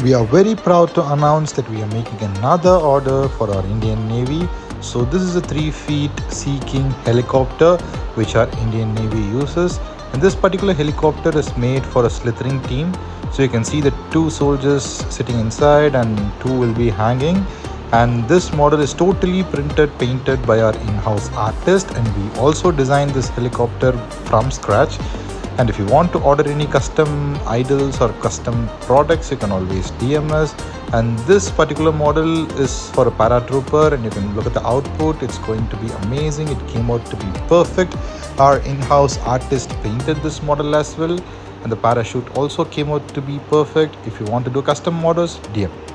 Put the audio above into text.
We are very proud to announce that we are making another order for our Indian Navy. So this is a 3 feet Sea King helicopter which our Indian Navy uses, and this particular helicopter is made for a slithering team. So you can see the 2 soldiers sitting inside and 2 will be hanging, and this model is totally painted by our in-house artist, and we also designed this helicopter from scratch. And if you want to order any custom idols or custom products, you can always DM us. And this particular model is for a paratrooper, and you can look at the output. It's going to be amazing. It came out to be perfect. Our in-house artist painted this model as well, and the parachute also came out to be perfect. If you want to do custom models, DM.